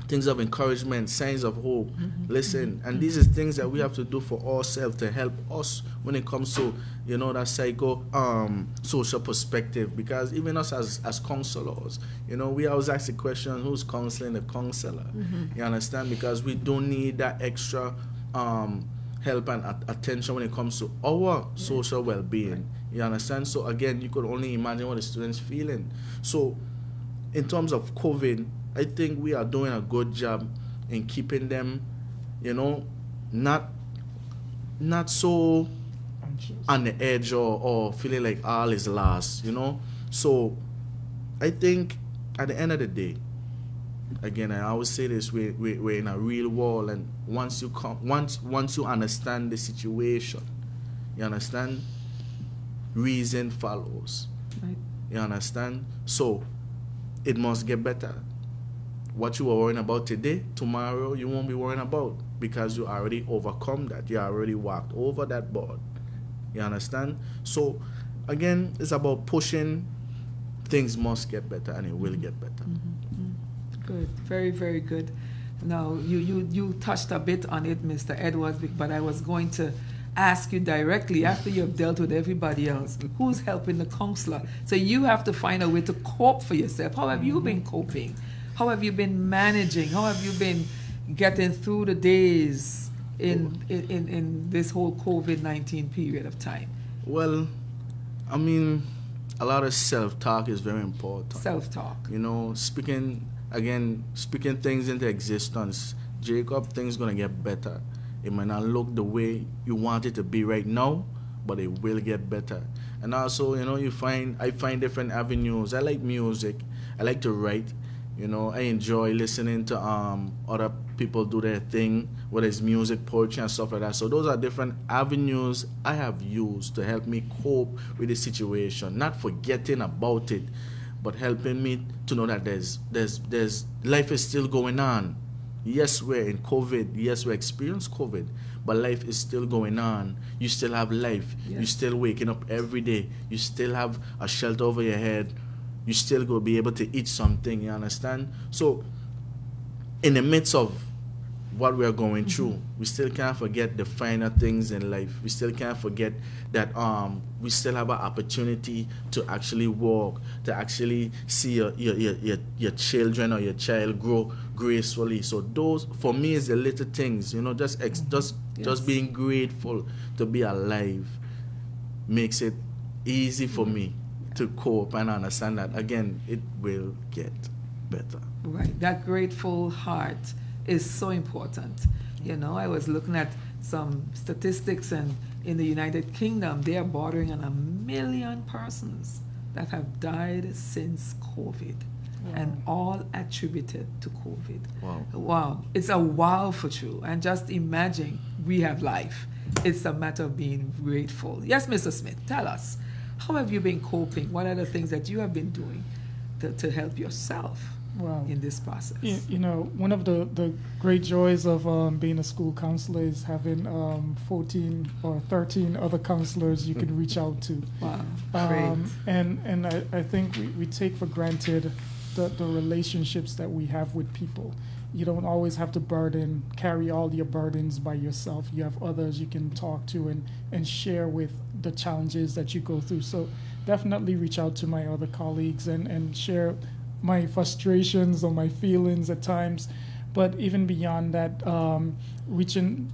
things of encouragement, signs of hope. Listen, and these are things that we have to do for ourselves to help us when it comes to, that social perspective. Because even us as counselors, we always ask the question, who's counseling the counselor? You understand? Because we don't need that extra help and attention when it comes to our social well-being. You understand? So again, you could only imagine what the students feeling. So in terms of COVID, I think we are doing a good job in keeping them, not so Anxious. on the edge or feeling like all is lost, So I think at the end of the day, again, I always say this: we're in a real world, and once you understand the situation, you understand, reason follows. Right. You understand? So it must get better. What you were worrying about today, tomorrow you won't be worrying about, because you already overcome that. You already walked over that board. You understand? So again, it's about pushing. Things must get better, and it will get better. Good, very, very good. Now, you touched a bit on it, Mr. Edwards, but I was going to ask you directly, after you've dealt with everybody else, who's helping the counselor? So you have to find a way to cope for yourself. How have you been coping? How have you been managing? How have you been getting through the days in this whole COVID-19 period of time? Well, I mean, a lot of self-talk is very important. Self-talk. Speaking things into existence. Jacob, things gonna get better. It might not look the way you want it to be right now, but it will get better. And also, I find different avenues. I like music. I like to write. I enjoy listening to other people do their thing, whether it's music, poetry, and stuff like that. So those are different avenues I have used to help me cope with the situation. Not forgetting about it, but helping me to know that there's life is still going on. Yes, we're in COVID. Yes, we experienced COVID, but life is still going on. You still have life. Yes. You're still waking up every day. You still have a shelter over your head. You still go be able to eat something, you understand? So in the midst of what we are going through, we still can't forget the finer things in life. We still can't forget that we still have an opportunity to actually walk, to actually see your children or your child grow gracefully. So those, for me, is the little things, just being grateful to be alive makes it easy for me to cope and understand that, again, it will get better. Right. That grateful heart is so important. I was looking at some statistics, and in the United Kingdom, they are bordering on 1 million persons that have died since COVID. Wow. And all attributed to COVID. Wow. It's a wow for true. And just imagine we have life. It's a matter of being grateful. Yes, Mr. Smith, tell us. How have you been coping? What are the things that you have been doing to help yourself in this process? One of the great joys of being a school counselor is having 14 or 13 other counselors you can reach out to. Wow, great. And I think we take for granted the relationships that we have with people. You don't always have to carry all your burdens by yourself. You have others you can talk to and share with the challenges that you go through. So definitely reach out to my other colleagues and share my frustrations or my feelings at times. But even beyond that, reaching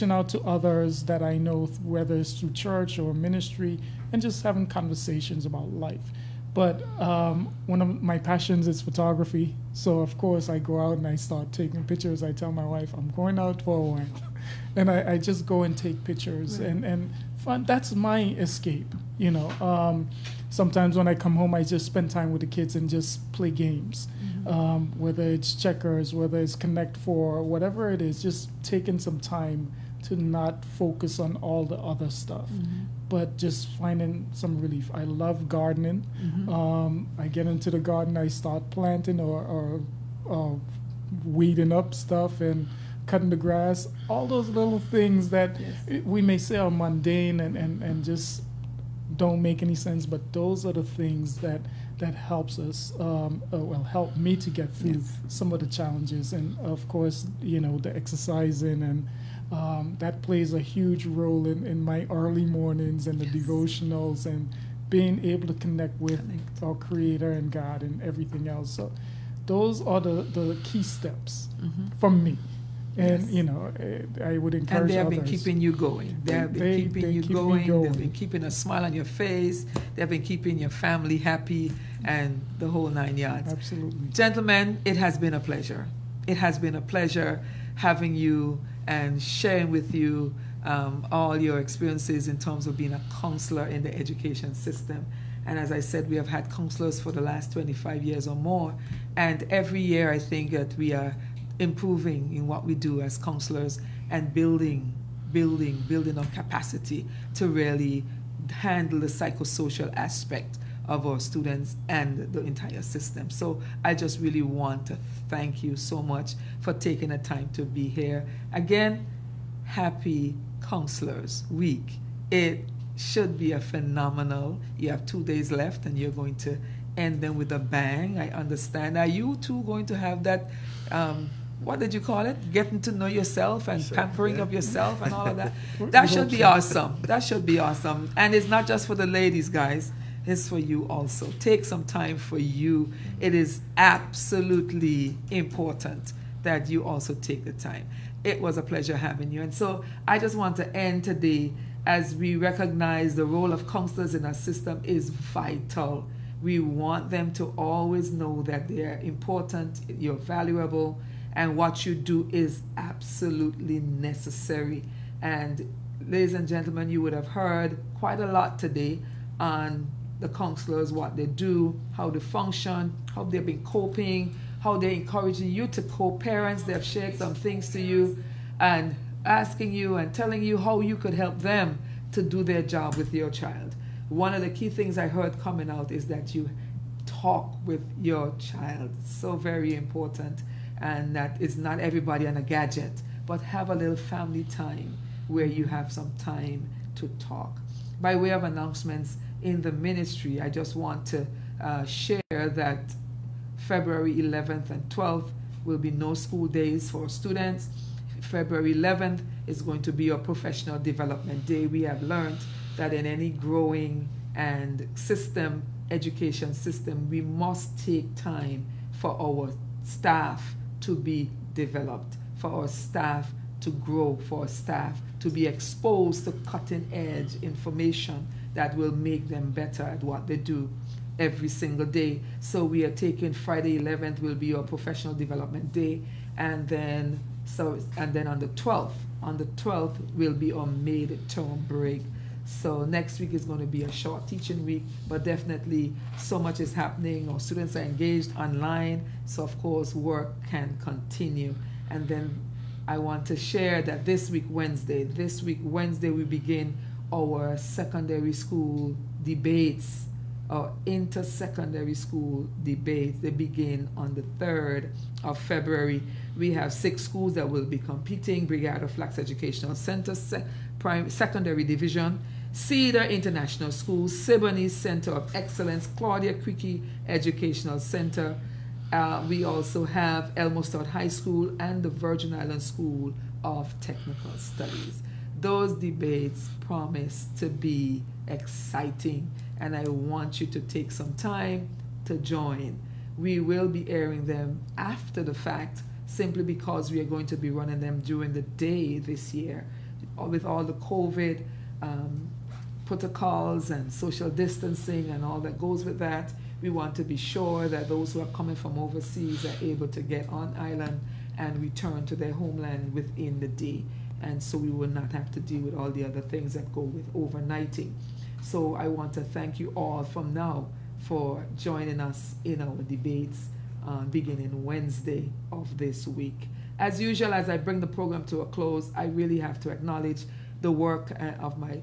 out to others that I know, whether it's through church or ministry, and just having conversations about life. But one of my passions is photography. So, of course, I go out and I start taking pictures. I tell my wife, I'm going out for a while. And I just go and take pictures. Right. And fun. That's my escape, Sometimes when I come home, I just spend time with the kids and just play games. Mm-hmm. Whether it's checkers, whether it's Connect Four, whatever it is, just taking some time to not focus on all the other stuff. Mm-hmm. But just finding some relief. I love gardening. Mm-hmm. I get into the garden, I start planting or weeding up stuff and cutting the grass. All those little things that we may say are mundane and just don't make any sense, but those are the things that that helps us, help me to get through some of the challenges. And of course, the exercising and that plays a huge role in my early mornings and the devotionals and being able to connect with our Creator and God and everything else. So those are the key steps from me. And, I would encourage others. And they have been keeping you going. They have been keeping you going. They've been keeping a smile on your face. They've been keeping your family happy and the whole 9 yards. Absolutely. Gentlemen, it has been a pleasure. It has been a pleasure having you and sharing with you all your experiences in terms of being a counselor in the education system. And as I said, we have had counselors for the last 25 years or more. And every year I think that we are improving in what we do as counselors and building our capacity to really handle the psychosocial aspect of our students and the entire system. So I just really want to thank you so much for taking the time to be here. Again, happy Counselors Week. It should be a phenomenal. You have 2 days left and you're going to end them with a bang. I understand. Are you two going to have that what did you call it? Getting to know yourself and pampering of yourself and all of that. That should be awesome. That should be awesome. And it's not just for the ladies, guys. It's for you also. Take some time for you. It is absolutely important that you also take the time. It was a pleasure having you. And so I just want to end today as we recognize the role of counselors in our system is vital. We want them to always know that they are important, you're valuable, and what you do is absolutely necessary. And ladies and gentlemen, you would have heard quite a lot today on the counselors, what they do, how they function, how they've been coping, how they're encouraging you to cope. Parents, they've shared some things to you and asking you and telling you how you could help them to do their job with your child. One of the key things I heard coming out is that you talk with your child. So very important. And that it's not everybody on a gadget, but have a little family time where you have some time to talk. By way of announcements in the ministry, I just want to share that February 11th and 12th will be no school days for students. February 11th is going to be a professional development day. We have learned that in any growing and education system, we must take time for our staff to be developed, for our staff to grow, for our staff to be exposed to cutting edge information that will make them better at what they do every single day. So we are taking Friday 11th will be our professional development day, and then on the 12th will be our mid-term break. So next week is going to be a short teaching week, but definitely so much is happening. Our students are engaged online, so of course work can continue. And then I want to share that this week Wednesday we begin our secondary school debates, our inter-secondary school debates. They begin on the 3rd of February. We have 6 schools that will be competing: Brigada Flax Educational Center, Secondary Division, Cedar International School, Siboney Center of Excellence, Claudia Creaky Educational Center. We also have Elmo Stout High School and the Virgin Islands School of Technical Studies. Those debates promise to be exciting, and I want you to take some time to join. We will be airing them after the fact, simply because we are going to be running them during the day this year. With all the COVID protocols and social distancing and all that goes with that, we want to be sure that those who are coming from overseas are able to get on island and return to their homeland within the day. And so we will not have to deal with all the other things that go with overnighting. So I want to thank you all from now for joining us in our debates beginning Wednesday of this week. As usual, as I bring the program to a close, I really have to acknowledge the work of my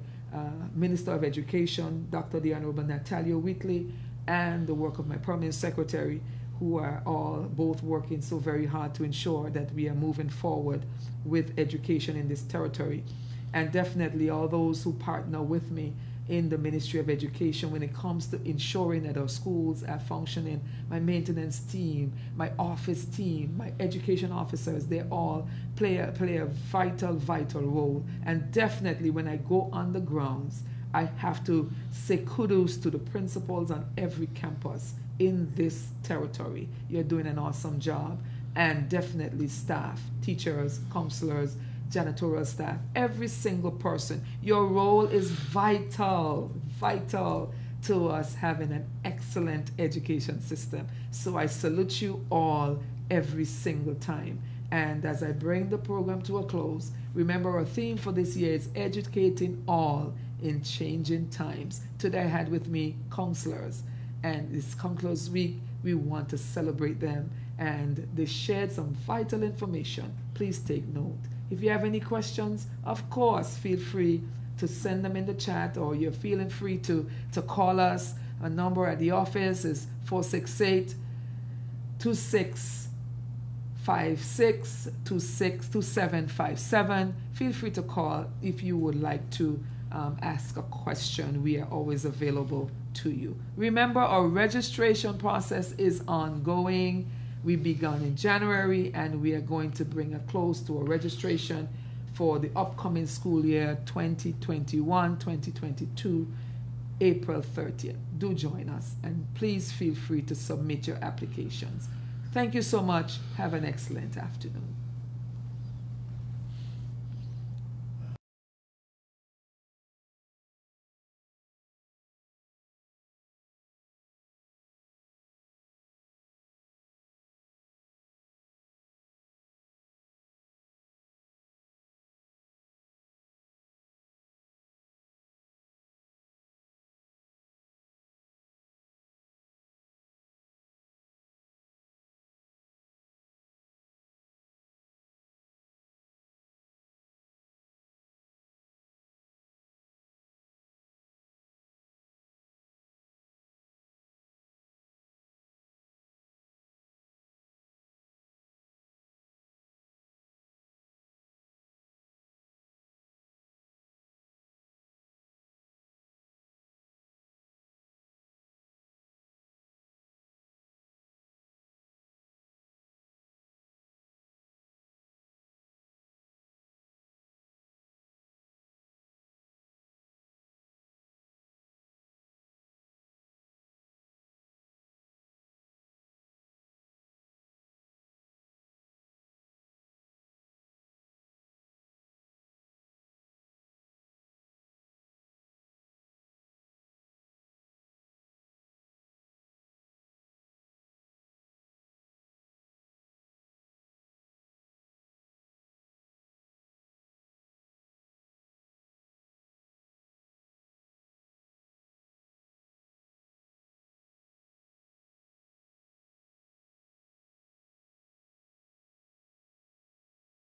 Minister of Education, Dr. the Honorable Natalia Whitley, and the work of my Permanent Secretary, who are all both working so very hard to ensure that we are moving forward with education in this territory. And definitely all those who partner with me in the Ministry of Education when it comes to ensuring that our schools are functioning. My maintenance team, my office team, my education officers, they all play a vital role. And definitely when I go on the grounds, I have to say kudos to the principals on every campus in this territory. You're doing an awesome job. And definitely staff, teachers, counselors, janitorial staff, every single person. Your role is vital to us having an excellent education system. So I salute you all every single time. And as I bring the program to a close, remember our theme for this year is educating all in changing times. Today I had with me counselors, and this Counselors Week, we want to celebrate them, and they shared some vital information. Please take note. If you have any questions, of course, feel free to send them in the chat, or you're feeling free to call us. A number at the office is 468-2656-2757. Feel free to call if you would like to ask a question. We are always available to you. Remember, our registration process is ongoing. We began in January, and we are going to bring a close to our registration for the upcoming school year 2021-2022, April 30th. Do join us, and please feel free to submit your applications. Thank you so much. Have an excellent afternoon.